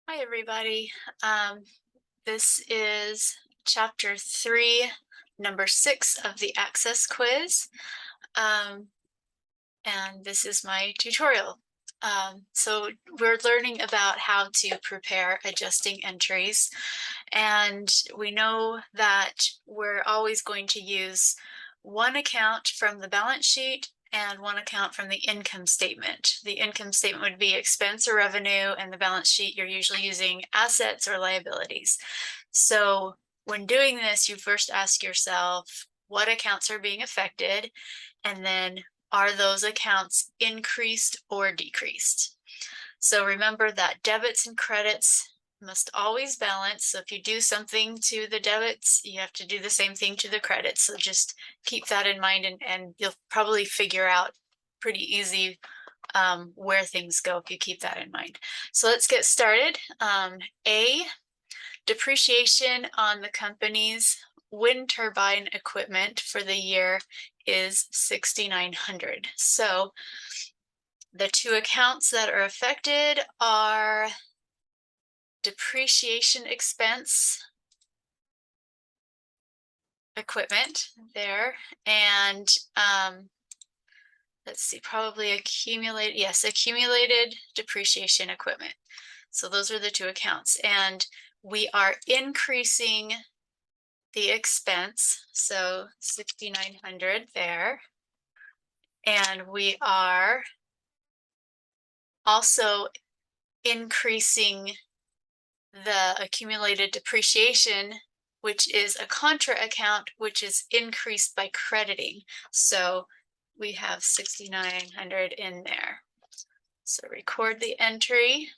Hi, everybody. This is chapter 3, number 6 of the Access quiz. Um, and this is my tutorial. So we're learning about how to prepare adjusting entries. And we know that we're always going to use one account from the balance sheet and one account from the income statement. The income statement would be expense or revenue, and the balance sheet, you're usually using assets or liabilities. So when doing this, you first ask yourself, what accounts are being affected? And then are those accounts increased or decreased? So remember that debits and credits must always balance. So if you do something to the debits, you have to do the same thing to the credits. So just keep that in mind, and you'll probably figure out pretty easy where things go if you keep that in mind. So let's get started. A, depreciation on the company's wind turbine equipment for the year is $6,900. So the two accounts that are affected are depreciation expense equipment there, and let's see, probably accumulated depreciation equipment. So those are the two accounts, and we are increasing the expense, so 6,900 there, and we are also increasing the accumulated depreciation, which is a contra account, which is increased by crediting. So we have 6,900 in there. So record the entry.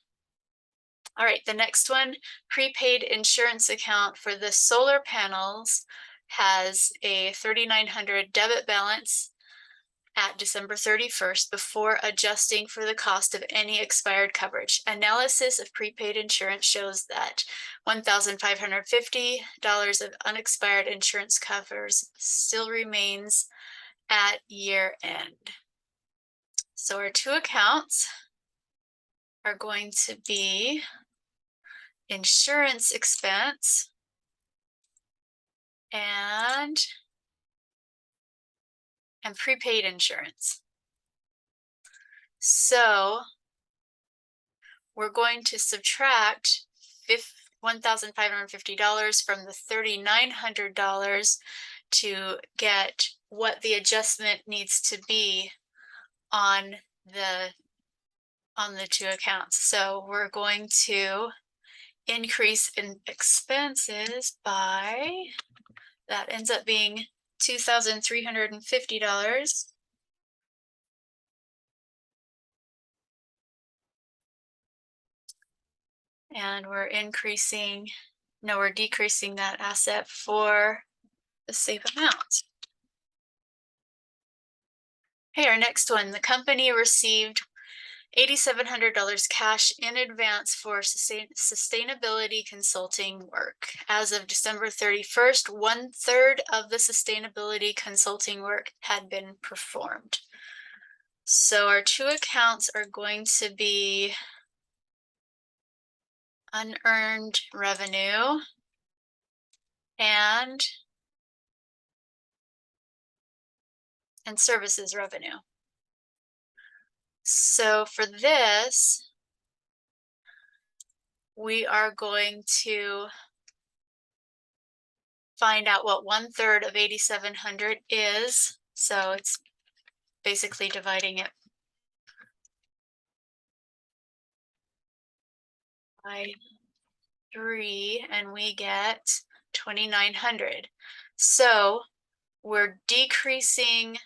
All right, the next one, prepaid insurance account for the solar panels has a 3,900 debit balance at December 31st before adjusting for the cost of any expired coverage. Analysis of prepaid insurance shows that $1,550 of unexpired insurance covers still remains at year end. So our two accounts are going to be insurance expense and prepaid insurance. So we're going to subtract $1,550 from the $3,900 to get what the adjustment needs to be on the two accounts. So we're going to increase in expenses by, that ends up being $2,350. And we're decreasing that asset for the same amount. Okay, our next one, the company received $8,700 cash in advance for sustainability consulting work. As of December 31st, 1/3 of the sustainability consulting work had been performed. So our two accounts are going to be unearned revenue and services revenue. So for this, we are going to find out what 1/3 of 8,700 is. So it's basically dividing it by 3, and we get 2,900. So we're decreasing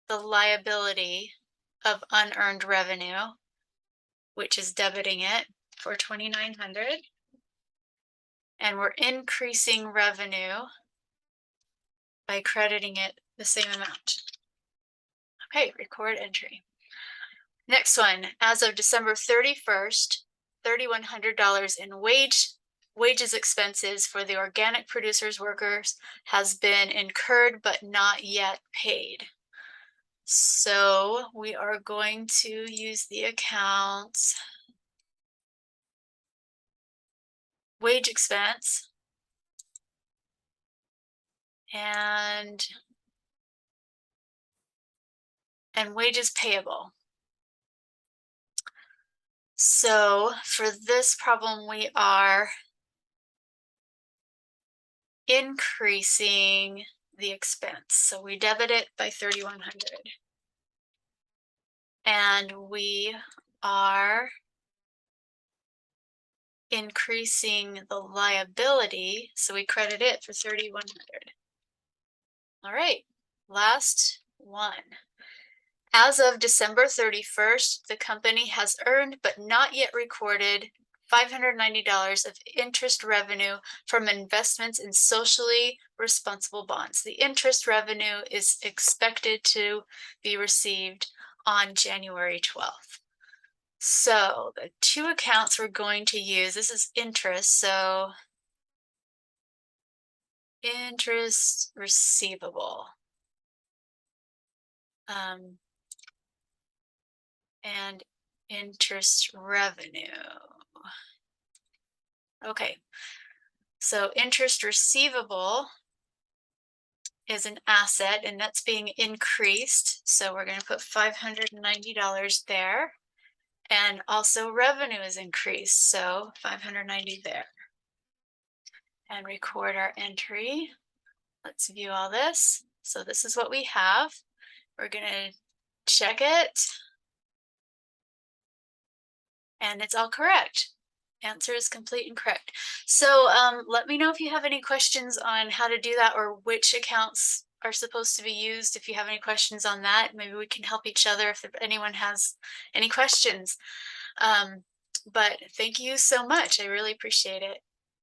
the liability of unearned revenue, which is debiting it for 2,900, and we're increasing revenue by crediting it the same amount. Okay, record entry. Next one, as of December 31st, $3,100 in wages expenses for the organic producers workers has been incurred but not yet paid. So we are going to use the accounts wage expense and wages payable. So for this problem, we are increasing the expense. So we debit it by 3,100. And we are increasing the liability, so we credit it for 3,100. All right, last one. As of December 31st, the company has earned but not yet recorded $590 of interest revenue from investments in socially responsible bonds. The interest revenue is expected to be received on January 12th. So the two accounts we're going to use, this is interest, so interest receivable. And interest revenue. Okay, so interest receivable is an asset and that's being increased. So we're going to put $590 there. And also revenue is increased, so 590 there. And record our entry. Let's view all this. So this is what we have. We're going to check it. And it's all correct. Answer is complete and correct. So let me know if you have any questions on how to do that or which accounts are supposed to be used. If you have any questions on that, maybe we can help each other if anyone has any questions. But thank you so much. I really appreciate it.